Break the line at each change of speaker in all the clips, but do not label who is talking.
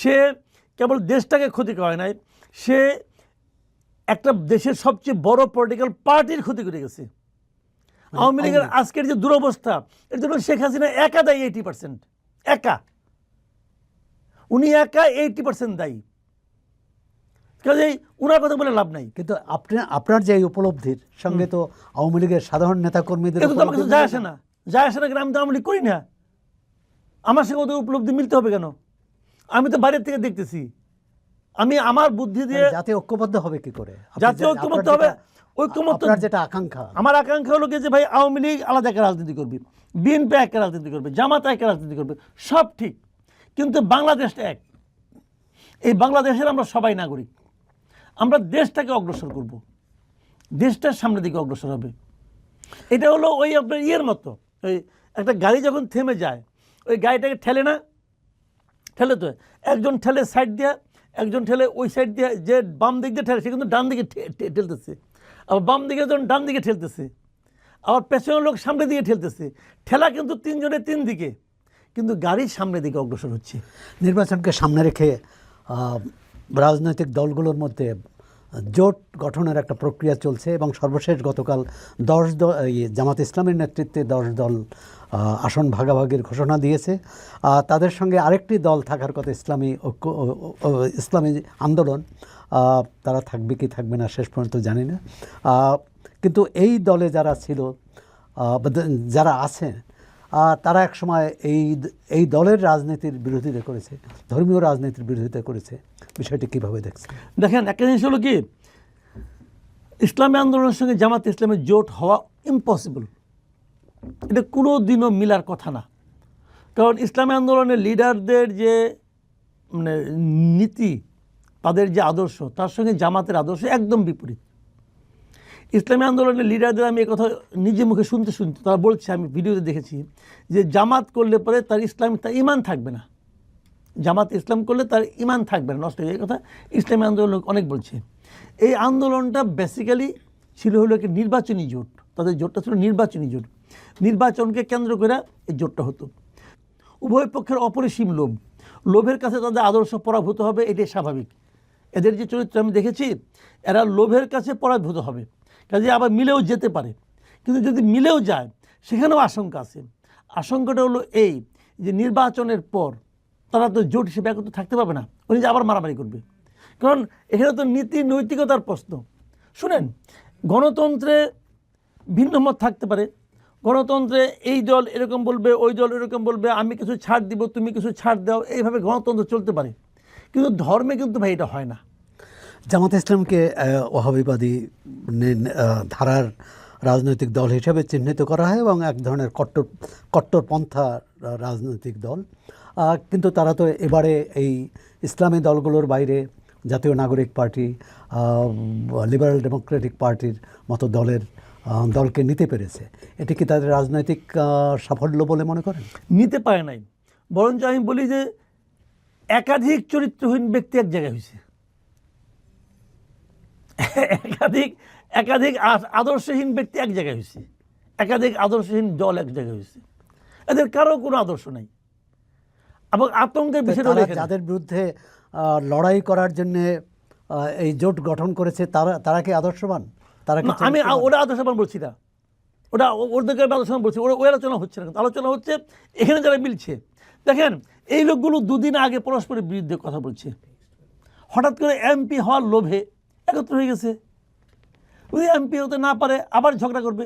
সে কেবল দেশটাকে ক্ষতি করে নাই, সে একটা দেশের সবচেয়ে বড় পলিটিক্যাল পার্টির ক্ষতি করে গেছে। আওয়ামী লীগের আজকের যে দুরবস্থা, এর জন্য শেখ হাসিনা একা দায়ী। 80% একা, উনি একা 80% দায়ী। কাজেই উনার কথা বলে লাভ নাই।
কিন্তু আপনার যে উপলব্ধির সঙ্গে তো আওয়ামী লীগের সাধারণ নেতাকর্মীদের
কিন্তু আমার কিছু যায় আসে না, যায় আসে না কেন? আমি তো আওয়ামী লীগ করি না, আমার সঙ্গে ওদের উপলব্ধি মিলতে হবে কেন? আমি তো বাইরের থেকে দেখতেছি। আমি আমার বুদ্ধি দিয়ে
জাতীয় ঐক্যবদ্ধ হবে কি করে?
জাতীয় ঐক্যমত্য হবে। ঐক্যমত্য
যেটা আকাঙ্ক্ষা,
আমার আকাঙ্ক্ষা হলো যে ভাই আওয়ামী লীগ আলাদা একটা রাজনীতি করবে, বিএনপি একটা রাজনীতি করবে, জামাত একটা রাজনীতি করবে, সব ঠিক, কিন্তু বাংলাদেশটা এক। এই বাংলাদেশের আমরা সবাই নাগরিক, আমরা দেশটাকে অগ্রসর করব, দেশটার সামনের দিকে অগ্রসর হবে। এটা হলো ওই আপনার ইয়ের মতো, ওই একটা গাড়ি যখন থেমে যায়, ওই গাড়িটাকে ঠেলে না, ঠেলে তো একজন ঠেলে সাইড দিয়ে, একজন ঠেলে ওই সাইড দিয়ে, যে বাম দিক দিয়ে ঠেলে সে কিন্তু ডান দিকে ঠেলতেছে, আবার বাম দিকে যখন ডান দিকে ঠেলতেছে, আবার পেছনের লোক সামনের দিকে ঠেলতেছে। ঠেলা কিন্তু তিনজনের তিন দিকে, কিন্তু গাড়ির সামনের দিকে অগ্রসর হচ্ছে।
নির্বাচনকে সামনে রেখে রাজনৈতিক দলগুলোর মধ্যে জোট গঠনের একটা প্রক্রিয়া চলছে এবং সর্বশেষ গতকাল 10 দল, জামাত ইসলামের নেতৃত্বে 10 দল আসন ভাগাভাগির ঘোষণা দিয়েছে। তাদের সঙ্গে আরেকটি দল থাকার কথা, ইসলামী ঐক্য, ইসলামী আন্দোলন। তারা থাকবে কি থাকবে না শেষ পর্যন্ত জানি না। কিন্তু এই দলে যারা ছিল, যারা আছে, তারা একসময় এই দলের রাজনীতির বিরোধিতা করেছে, ধর্মীয় রাজনীতির বিরোধিতা করেছে। বিষয়টি কীভাবে দেখছেন?
দেখেন, একটা জিনিস হলো কি, ইসলামী আন্দোলনের সঙ্গে জামাত ইসলামের জোট হওয়া ইম্পসিবল। এটা কোনো দিনও মিলার কথা না। কারণ ইসলামী আন্দোলনের লিডারদের যে মানে নীতি, তাদের যে আদর্শ, তার সঙ্গে জামাতের আদর্শ একদম বিপরীত। ইসলামী আন্দোলনের লিডারদের আমি এই কথা নিজে মুখে শুনতে তারা বলছে, আমি ভিডিওতে দেখেছি, যে জামাত করলে পরে তার ইমান থাকবে না, জামাত ইসলাম করলে তার ইমান থাকবে না, নষ্ট হয়ে যায়। কথা ইসলামী আন্দোলন অনেক বলছে। এই আন্দোলনটা বেসিক্যালি ছিল হলো একটি নির্বাচনী জোট, তাদের জোটটা ছিল নির্বাচনী জোট, নির্বাচনকে কেন্দ্র করে এই জোটটা হতো। উভয় পক্ষের অপরিসীম লোভের কাছে তাদের আদর্শ পরাভূত হবে, এটাই স্বাভাবিক। এদের যে চরিত্র আমি দেখেছি, এরা লোভের কাছে পরাভূত হবে, কাজে আবার মিলেও যেতে পারে। কিন্তু যদি মিলেও যায়, সেখানেও আশঙ্কা আছে। আশঙ্কাটা হলো এই যে নির্বাচনের পর তারা তো জোট হিসেবে একত্র থাকতে পারবে না, উনি যে আবার মারামারি করবে। কারণ এখানে তো নীতি নৈতিকতার প্রশ্ন। শুনেন, গণতন্ত্রে ভিন্ন মত থাকতে পারে, গণতন্ত্রে এই দল এরকম বলবে, ওই দল এরকম বলবে, আমি কিছু ছাড় দিব, তুমি কিছু ছাড় দাও, এইভাবে গণতন্ত্র চলতে পারে। কিন্তু ধর্মে কিন্তু ভাই এটা হয় না।
জামাত ইসলামকে ওয়াহাবিবাদী ধারার রাজনৈতিক দল হিসেবে চিহ্নিত করা হয় এবং এক ধরনের কট্টরপন্থা রাজনৈতিক দল। কিন্তু তারা তো এবারে এই ইসলামী দলগুলোর বাইরে জাতীয় নাগরিক পার্টি, লিবারেল ডেমোক্রেটিক পার্টির মতো দলকে নিতে পেরেছে। এটি কি তাদের রাজনৈতিক সাফল্য বলে মনে করেন?
নিতে পারে নাই, বরঞ্চ আমি বলি যে একাধিক চরিত্রহীন ব্যক্তি এক জায়গায় হয়েছে, একাধিক আদর্শহীন ব্যক্তি এক জায়গায় হয়েছে, একাধিক আদর্শহীন দল এক জায়গায় হয়েছে। এদের কারো কোনো আদর্শ নাই এবং আতঙ্কের বিষয়।
যাদের বিরুদ্ধে লড়াই করার জন্য এই জোট গঠন করেছে, তারা কি আদর্শবান?
আমি ওরা আদর্শবান বলছি না, ওটা ওদেরকে আদর্শবান বলছি, ওই আলোচনা হচ্ছে না। আলোচনা হচ্ছে এখানে যারা মিলছে। দেখেন, এই লোকগুলো দুদিন আগে পরস্পরের বিরুদ্ধে কথা বলছে, হঠাৎ করে এমপি হওয়ার লোভে একত্র হয়ে গেছে। যদি এমপি হতে না পারে আবার ঝগড়া করবে,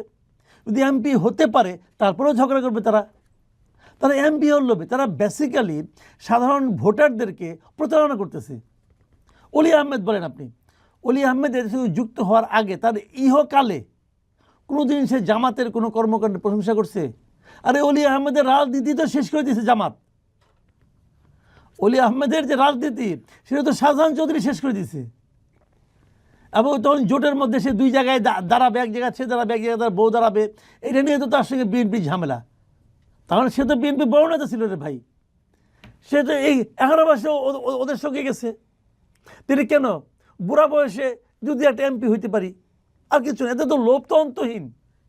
যদি এমপি হতে পারে তারপরেও ঝগড়া করবে। তারা এমপি হওয়ার লোভে তারা বেসিক্যালি সাধারণ ভোটারদেরকে প্রতারণা করতেছে। অলি আহমেদ বলেন আপনি, অলি আহমেদ এর সঙ্গে যুক্ত হওয়ার আগে তার ইহকালে কোনোদিন সে জামাতের কোনো কর্মকাণ্ডের প্রশংসা করছে? আরে অলি আহমেদের রাজনীতি তো শেষ করে দিয়েছে জামাত। অলি আহমেদের যে রাজনীতি, সেটা তো শাহজাহান চৌধুরী শেষ করে দিয়েছে। এবং তখন জোটের মধ্যে সে দুই জায়গায় দাঁড়াবে, এক জায়গায় সে দাঁড়াবে, এক জায়গায় তার বউ দাঁড়াবে, এটা নিয়ে তো তার সঙ্গে বিএনপি ঝামেলা। তাহলে সে তো বিএনপি বড় নেতা ছিল রে ভাই, সে তো এই 11 বয়সে ওদের সঙ্গে গেছে। তিনি কেন বুড়া বয়সে যদি একটা এমপি হইতে পারি, আর কিছু না, এতে তো লোভ তো অন্তহীন।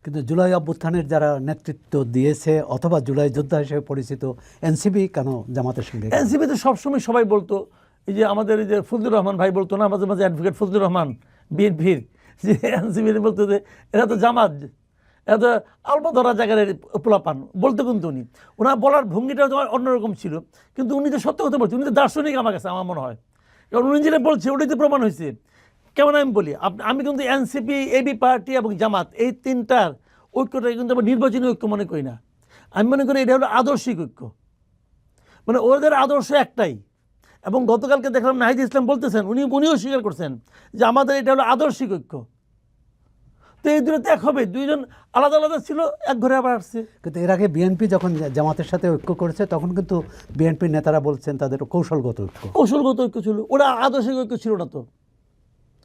কিন্তু জুলাই অভ্যুত্থানের যারা নেতৃত্ব দিয়েছে অথবা জুলাই যোদ্ধা হিসেবে পরিচিত এনসিপি কেন জামাতের সঙ্গে?
এনসিপি তো সবসময় সবাই বলতো এই যে আমাদের এই যে ফজলুর রহমান ভাই বলতো না মাঝে মাঝে, অ্যাডভোকেট ফজলুর রহমান বিএনপির, যে এনসিপির বলতো যে এরা তো জামাত, এরা তো আলবা ধরা জায়গার পোলাপান বলতো, কিন্তু ওনার বলার ভঙ্গিটা তোমার অন্যরকম ছিল, কিন্তু উনি তো সত্য কথা বলছেন, উনি তো দার্শনিক আমার কাছে আমার মনে হয়, কারণ উনি যেটা বলছে ওটাই তো প্রমাণ হয়েছে। কেমন আমি বলি, আমি কিন্তু এনসিপি, এবি পার্টি এবং জামাত এই তিনটার ঐক্যটাকে কিন্তু আমি নির্বাচনী ঐক্য মনে করি না। আমি মনে করি এটা হলো আদর্শিক ঐক্য, মানে ওদের আদর্শ একটাই। এবং গতকালকে দেখলাম নাহিদ ইসলাম বলতেছেন, উনিও স্বীকার করছেন যে আমাদের এটা হলো আদর্শিক ঐক্য। তো এই দুটো এক হবে, দুইজন আলাদা আলাদা ছিল, এক ঘরে আবার আসছে।
কিন্তু এর আগে বিএনপি যখন জামাতের সাথে ঐক্য করেছে তখন কিন্তু বিএনপির নেতারা বলছেন তাদের কৌশলগত ঐক্য।
কৌশলগত ঐক্য ছিল, ওটা আদর্শিক ঐক্য ছিল না তো,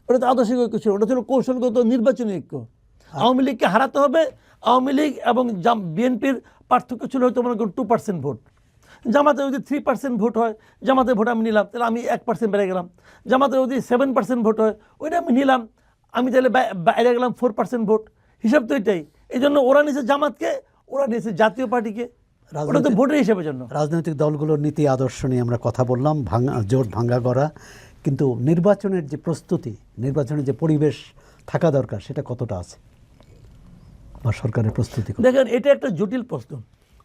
ওটা তো আদর্শিক ঐক্য ছিল, ওটা ছিল কৌশলগত নির্বাচনী ঐক্য। আওয়ামী লীগকে হারাতে হবে, আওয়ামী লীগ এবং বিএনপির পার্থক্য ছিল হয়তো মনে করুন 2% ভোট। জামাতে যদি 3% ভোট হয়, জামাতে ভোট আমি নিলাম, তাহলে আমি 1% বেড়ে গেলাম। জামাতে যদি 7% ভোট হয়, ওইটা আমি নিলাম, আমি তাহলে বাইরে গেলাম 4% ভোট। হিসাব তো এটাই। এই জন্য ওরা নিয়েছে জামাতকে, ওরা নিয়েছে জাতীয় পার্টিকে, ওটা তো ভোটের হিসাবের জন্য।
রাজনৈতিক দলগুলোর নীতি আদর্শ নিয়ে আমরা কথা বললাম, জোট ভাঙ্গা করা, কিন্তু নির্বাচনের যে প্রস্তুতি, নির্বাচনের যে পরিবেশ থাকা দরকার সেটা কতটা আছে, বা সরকারের প্রস্তুতি?
দেখেন, এটা একটা জটিল প্রশ্ন।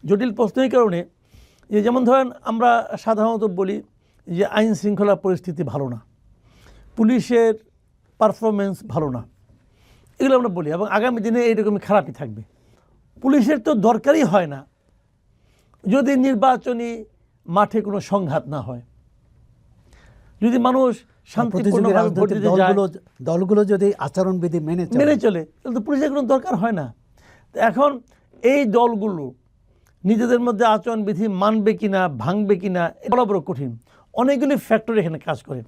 জটিল প্রশ্ন এই কারণে যে, যেমন ধরেন আমরা সাধারণত বলি যে আইন শৃঙ্খলা পরিস্থিতি ভালো না, পুলিশের পারফরমেন্স ভালো না, এগুলো আমরা বলি, এবং আগামী দিনে এইরকমই খারাপই থাকবে। পুলিশের তো দরকারই হয় না যদি নির্বাচনী মাঠে কোনো সংঘাত না হয়, যদি মানুষ শান্তিপূর্ণভাবে ভোট দিতে যায়,
দলগুলো যদি আচরণবিধি মেনে
চলে, তাহলে তো পুলিশের কোনো দরকার হয় না। তো এখন এই দলগুলো নিজেদের মধ্যে আচরণবিধি মানবে কিনা, ভাঙবে কিনা, বড় বড় কঠিন। অনেকগুলি ফ্যাক্টর এখানে কাজ করে।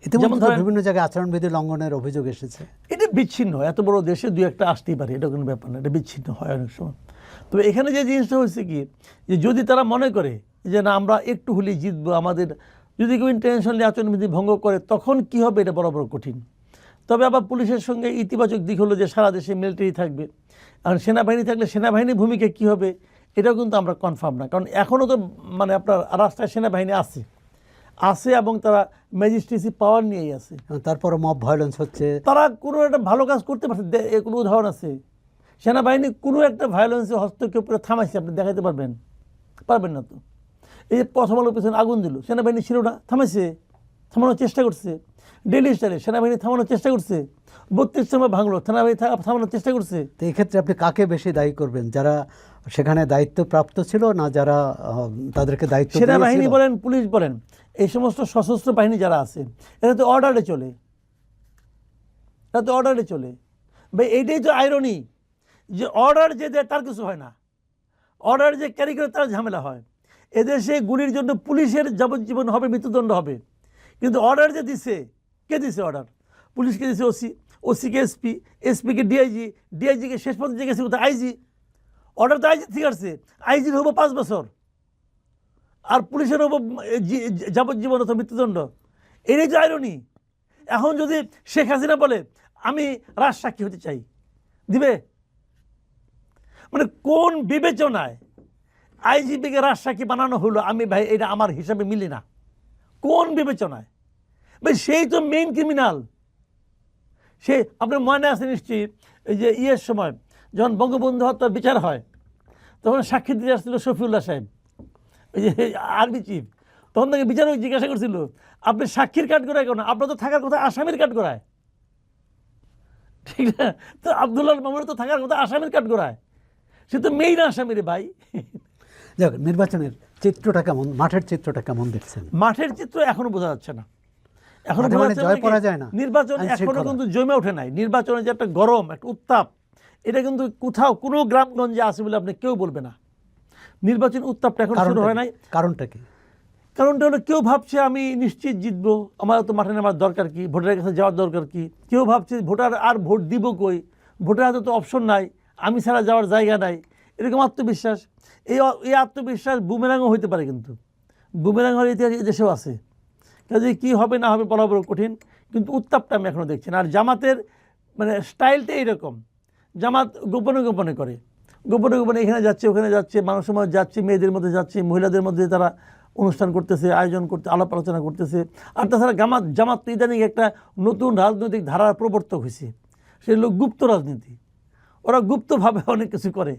যেমন বিভিন্ন জায়গায় আচরণবিধি লঙ্ঘনের অভিযোগ এসেছে।
এটা বিচ্ছিন্ন, এত বড় দেশে দুই একটা আসতেই পারে, এটা কোনো ব্যাপার না, এটা বিচ্ছিন্ন হয় অনেক সময়। তবে এখানে যে জিনিসটা হচ্ছে কি, যে যদি তারা মনে করে যে না আমরা একটু হলেই জিতবো, আমাদের যদি কেউ ইন্টারন্যাশনালি আচরণবিধি ভঙ্গ করে, তখন কি হবে, এটা বড় বড় কঠিন। তবে আবার পুলিশের সঙ্গে ইতিবাচক দিক হলো যে সারা দেশে মিলিটারি থাকবে, আর সেনাবাহিনী থাকলে সেনাবাহিনীর ভূমিকা কী হবে, এটাও কিন্তু আমরা কনফার্ম না। কারণ এখনও তো মানে আপনার রাস্তায় সেনাবাহিনী আছে, এবং তারা ম্যাজিস্ট্রেসি পাওয়ার নিয়েই আছে।
তারপরে মব ভায়োলেন্স হচ্ছে,
তারা কোনো একটা ভালো কাজ করতে পারছে, কোনো উদাহরণ আছে সেনাবাহিনী কোনো একটা ভায়োলেন্সে হস্তক্ষেপ করে থামাইছে, আপনি দেখাতে পারবেন? পারবেন না তো। এই যে প্রথম আলোর পেছনে আগুন দিল, সেনাবাহিনী ছিল না, থামাইছে, থামানোর চেষ্টা করছে। ডেইলি স্টারে সেনাবাহিনী থামানোর চেষ্টা করছে, 32 সময় ভাঙলো, সেনাবাহিনী থামানোর চেষ্টা করছে।
তো এই ক্ষেত্রে আপনি কাকে বেশি দায়ী করবেন, যারা সেখানে দায়িত্বপ্রাপ্ত ছিল, না যারা তাদেরকে দায়িত্ব?
সেনাবাহিনী বলেন, পুলিশ বলেন, এই সমস্ত সশস্ত্র বাহিনী যারা আছে, এরা তো অর্ডারে চলে, ভাই। এইটাই তো আইরনি, যে অর্ডার যে দেয় তার কিছু হয় না, অর্ডার যে ক্যারি করে তার ঝামেলা হয়। এদেশে গুলির জন্য পুলিশের যাবজ্জীবন হবে, মৃত্যুদণ্ড হবে, কিন্তু অর্ডার যে দিছে, কে দিছে অর্ডার? পুলিশকে দিছে ওসি, ওসিকে এসপি, এসপিকে ডিআইজি, ডিআইজিকে শেষ পর্যন্ত যে গেছে কোথায় আইজি। অর্ডার তো আইজি ঠিক আছে, আইজির হবো 5 বছর, আর পুলিশের হবো যাবজ্জীবন অথবা মৃত্যুদণ্ড। এটাই তো আইরনি। এখন যদি শেখ হাসিনা বলে আমি রাজসাক্ষী হতে চাই, দিবে? মানে কোন বিবেচনায় আইজিপিকে রাজসাক্ষী বানানো হলো? আমি ভাই এটা আমার হিসাবে মিলি না। কোন বিবেচনায়? ভাই সেই তো মেইন ক্রিমিনাল। সে আপনার মনে আছে নিশ্চয়ই, এই যে সময় যখন বঙ্গবন্ধু হত্যার বিচার হয়, তখন সাক্ষী দিতে আসছিল শফিউল্লাহ সাহেব, ওই যে আর্মি চিফ। তখন তাকে বিচারক জিজ্ঞাসা করছিল, আপনি সাক্ষীর কাঠ করায় কেন? আপনার তো থাকার কথা আসামির কাঠ করায়, ঠিক না? তো আব্দুল্লাহ মামুনের তো থাকার কথা আসামির কাঠ করায়, সে তো মেইন আসামির ভাই।
যাক, নির্বাচনের চিত্রটা কেমন, মাঠের চিত্রটা কেমন দেখছেন?
মাঠের চিত্র এখনো বোঝা যাচ্ছে না, এখনো
জয় পড়া যায় না।
নির্বাচন এখনো কিন্তু জমে ওঠে নাই। নির্বাচনের যে একটা গরম, একটা উত্তাপ, এটা কিন্তু কোথাও কোনো গ্রামগঞ্জে আছে বলে আপনি কেউ বলবে না। নির্বাচন উত্তাপটা এখন শুরু হয় নাই।
কারণটা কি?
কারণটা হলো কেউ ভাবছে আমি নিশ্চিত জিতবো, আমার তো মাঠে নামার দরকার কি, ভোটারের কাছে যাওয়ার দরকার কি। কেউ ভাবছে ভোটার আর ভোট দিব কই, ভোটার হাতে তো অপশন নাই, আমি ছাড়া যাওয়ার জায়গা নাই, এরকম আত্মবিশ্বাস। এই আত্মবিশ্বাস বুমেরাংও হইতে পারে, কিন্তু বুমেরাং হওয়ার ইতিহাস এই দেশেও আছে। কাজে কী হবে না হবে বলা বড় কঠিন, কিন্তু উত্তাপটা আমি এখনও দেখছি না। আর জামাতের মানে স্টাইলটা এইরকম, জামাত গোপনে গোপনে করে, গোপনে গোপনে এখানে যাচ্ছে ওখানে যাচ্ছে, মানুষের মধ্যে যাচ্ছে, মেয়েদের মধ্যে যাচ্ছে, মহিলাদের মধ্যে তারা অনুষ্ঠান করতেছে, আয়োজন করতে, আলাপ আলোচনা করতেছে। আর তাছাড়া জামাত তো ইদানিং একটা নতুন রাজনৈতিক ধারার প্রবর্তক হয়েছে, সেটা হলো গুপ্ত রাজনীতি। ওরা গুপ্তভাবে অনেক কিছু করে।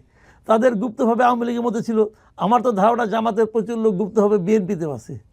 তাদের গুপ্তভাবে আওয়ামী লীগের মধ্যে ছিল। আমার তো ধারণা জামাতের প্রচুর লোক গুপ্তভাবে বিএনপিতেও আছে।